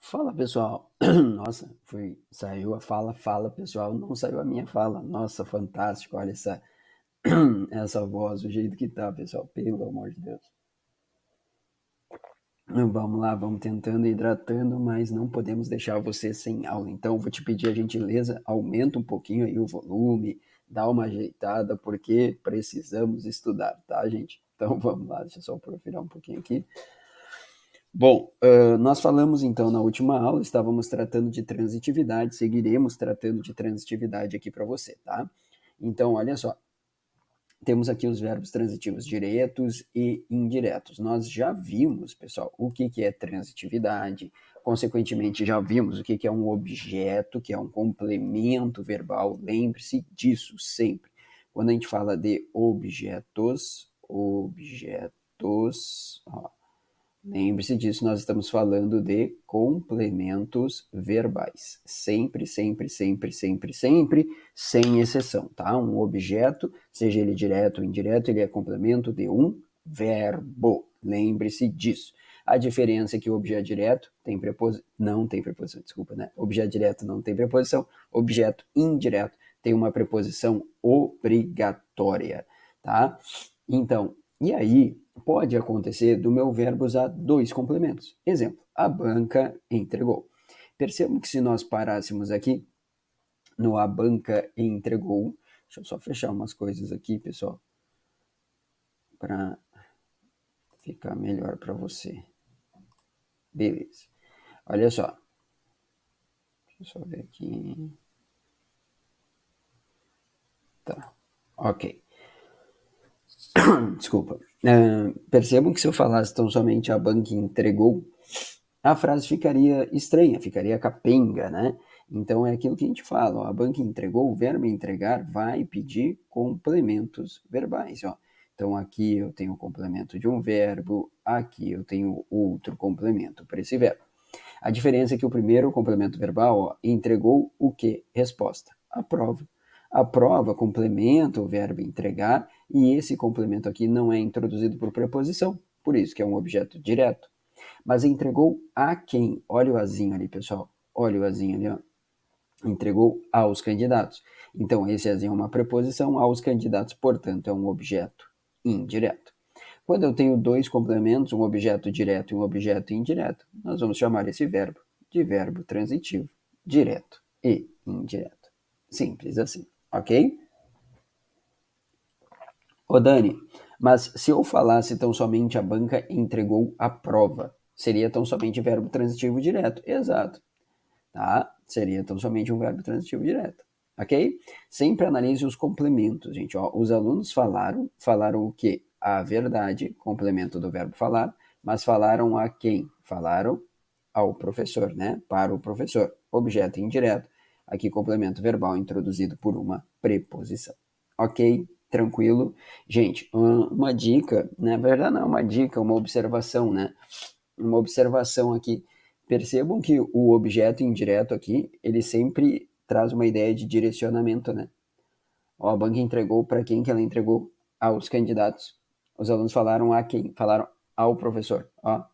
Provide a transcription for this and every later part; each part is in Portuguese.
Fala pessoal, nossa, saiu a fala pessoal, não saiu a minha fala, nossa, fantástico, olha essa voz, o jeito que tá pessoal, pelo amor de Deus. Vamos lá, vamos tentando, hidratando, mas não podemos deixar você sem aula, então vou te pedir a gentileza, aumenta um pouquinho aí o volume, dá uma ajeitada, porque precisamos estudar, tá gente? Então vamos lá, deixa eu só profilar um pouquinho aqui. Bom, nós falamos então na última aula, estávamos tratando de transitividade, seguiremos tratando de transitividade aqui para você, tá? Então, olha só, temos aqui os verbos transitivos diretos e indiretos. Nós já vimos, pessoal, o que é transitividade, consequentemente, já vimos o que é um objeto, que é um complemento verbal, lembre-se disso sempre. Quando a gente fala de ó, lembre-se disso, nós estamos falando de complementos verbais. Sempre, sempre, sempre, sempre, sempre, sem exceção, tá? Um objeto, seja ele direto ou indireto, ele é complemento de um verbo. Lembre-se disso. A diferença é que o objeto direto tem não tem preposição, desculpa, né? Objeto direto não tem preposição, objeto indireto tem uma preposição obrigatória, tá? Então, e aí, pode acontecer do meu verbo usar dois complementos. Exemplo, a banca entregou. Percebam que se nós parássemos aqui no a banca entregou, deixa eu só fechar umas coisas aqui, pessoal, para ficar melhor para você. Beleza. Olha só. Deixa eu só ver aqui. Tá. Ok. Desculpa. Percebam que se eu falasse tão somente a banca entregou, a frase ficaria estranha, ficaria capenga, né? Então é aquilo que a gente fala, ó, a banca entregou, o verbo entregar vai pedir complementos verbais, ó. Então aqui eu tenho o complemento de um verbo, aqui eu tenho outro complemento para esse verbo. A diferença é que o primeiro complemento verbal, ó, entregou o quê? Resposta. A prova. A prova complementa o verbo entregar e esse complemento aqui não é introduzido por preposição, por isso que é um objeto direto. Mas entregou a quem? Olha o azinho ali, pessoal. Olha o azinho ali, ó. Entregou aos candidatos. Então, esse azinho é uma preposição aos candidatos, portanto, é um objeto indireto. Quando eu tenho dois complementos, um objeto direto e um objeto indireto, nós vamos chamar esse verbo de verbo transitivo, direto e indireto. Simples assim, ok? Ô Dani, mas se eu falasse tão somente a banca entregou a prova, seria tão somente verbo transitivo direto. Exato, tá? Seria tão somente um verbo transitivo direto, ok? Sempre analise os complementos, gente. Ó, os alunos falaram o quê? A verdade, complemento do verbo falar, mas falaram a quem? Falaram ao professor, né? Para o professor. Objeto indireto. Aqui, complemento verbal introduzido por uma preposição. Ok? Tranquilo? Gente, uma dica, na verdade não é uma dica, uma observação, né? Uma observação aqui. Percebam que o objeto indireto aqui, ele sempre traz uma ideia de direcionamento, né? Ó, a banca entregou para quem que ela entregou? Aos candidatos. Os alunos falaram a quem? Falaram ao professor. Ó,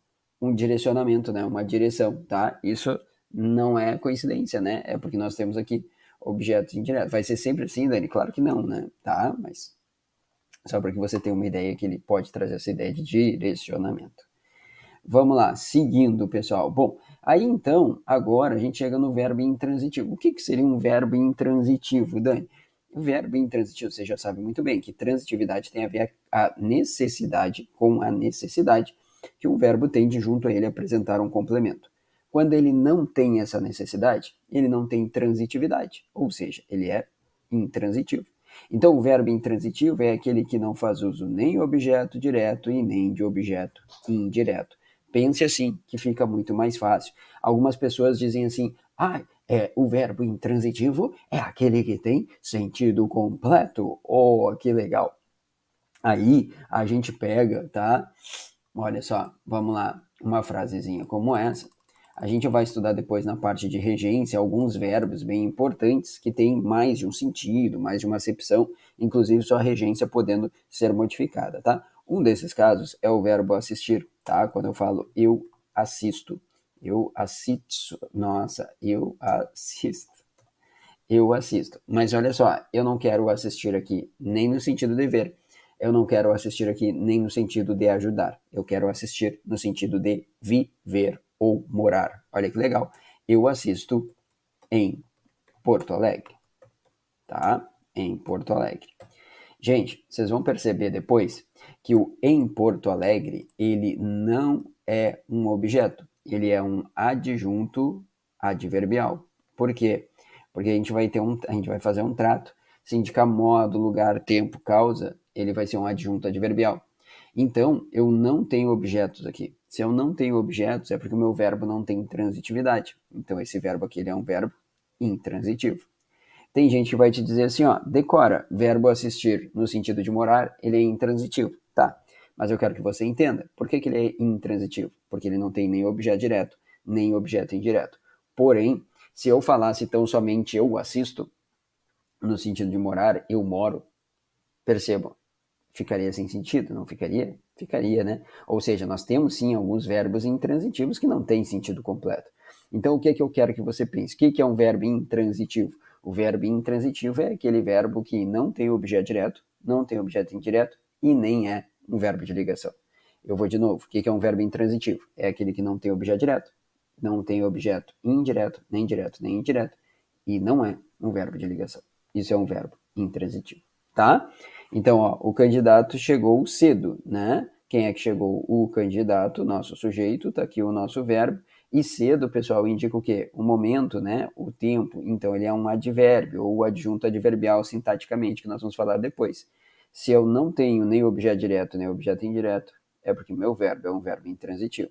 um direcionamento, né? Uma direção, tá? Isso não é coincidência, né? É porque nós temos aqui objetos indiretos. Vai ser sempre assim, Dani? Claro que não, né? Tá? Mas só para que você tenha uma ideia que ele pode trazer essa ideia de direcionamento. Vamos lá, seguindo, pessoal. Bom, aí então, agora a gente chega no verbo intransitivo. O que seria um verbo intransitivo, Dani? O verbo intransitivo, você já sabe muito bem que transitividade tem a ver a necessidade com a necessidade que o verbo tem de junto a ele apresentar um complemento. Quando ele não tem essa necessidade, ele não tem transitividade, ou seja, ele é intransitivo. Então, o verbo intransitivo é aquele que não faz uso nem de objeto direto e nem de objeto indireto. Pense assim, que fica muito mais fácil. Algumas pessoas dizem assim, o verbo intransitivo é aquele que tem sentido completo. Oh, que legal. Aí a gente pega, tá? Olha só, vamos lá, uma frasezinha como essa. A gente vai estudar depois na parte de regência alguns verbos bem importantes que têm mais de um sentido, mais de uma acepção, inclusive sua regência podendo ser modificada, tá? Um desses casos é o verbo assistir, tá? Quando eu falo eu assisto, Eu assisto. Nossa, eu assisto. Eu assisto. Mas olha só, eu não quero assistir aqui nem no sentido de ver. Eu não quero assistir aqui nem no sentido de ajudar. Eu quero assistir no sentido de viver ou morar. Olha que legal. Eu assisto em Porto Alegre, tá? Em Porto Alegre. Gente, vocês vão perceber depois que o em Porto Alegre, ele não é um objeto, ele é um adjunto adverbial. Por quê? Porque a gente vai fazer um trato. Se indicar modo, lugar, tempo, causa, ele vai ser um adjunto adverbial. Então, eu não tenho objetos aqui. Se eu não tenho objetos, é porque o meu verbo não tem transitividade. Então, esse verbo aqui ele é um verbo intransitivo. Tem gente que vai te dizer assim, ó, decora, verbo assistir no sentido de morar, ele é intransitivo. Tá, mas eu quero que você entenda. Por que ele é intransitivo? Porque ele não tem nem objeto direto, nem objeto indireto. Porém, se eu falasse tão somente eu assisto, no sentido de morar, eu moro, percebam, ficaria sem sentido, não ficaria? Ficaria, né? Ou seja, nós temos sim alguns verbos intransitivos que não têm sentido completo. Então, o que é que eu quero que você pense? O que é um verbo intransitivo? O verbo intransitivo é aquele verbo que não tem objeto direto, não tem objeto indireto e nem é um verbo de ligação. Eu vou de novo. O que é um verbo intransitivo? É aquele que não tem objeto direto, não tem objeto indireto, nem direto, nem indireto e não é um verbo de ligação. Isso é um verbo intransitivo, tá? Então, ó, o candidato chegou cedo, né? Quem é que chegou? O candidato, nosso sujeito, tá aqui o nosso verbo. E cedo, pessoal, indica o quê? O momento, né? O tempo. Então, ele é um advérbio ou adjunto adverbial sintaticamente, que nós vamos falar depois. Se eu não tenho nem objeto direto, nem objeto indireto, é porque meu verbo é um verbo intransitivo.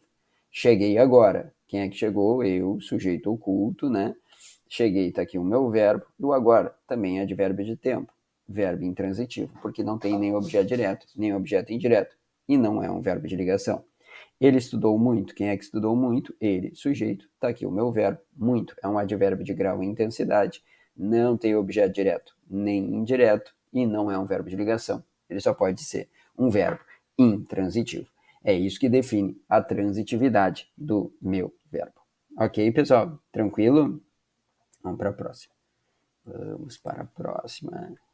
Cheguei agora. Quem é que chegou? Eu, sujeito oculto, né? Cheguei, tá aqui o meu verbo. E o agora também é advérbio de tempo, verbo intransitivo, porque não tem nem objeto direto, nem objeto indireto, e não é um verbo de ligação. Ele estudou muito. Quem é que estudou muito? Ele, sujeito. Está aqui o meu verbo, muito. É um advérbio de grau e intensidade. Não tem objeto direto, nem indireto, e não é um verbo de ligação. Ele só pode ser um verbo intransitivo. É isso que define a transitividade do meu verbo. Ok, pessoal? Tranquilo? Vamos para a próxima. Vamos para a próxima.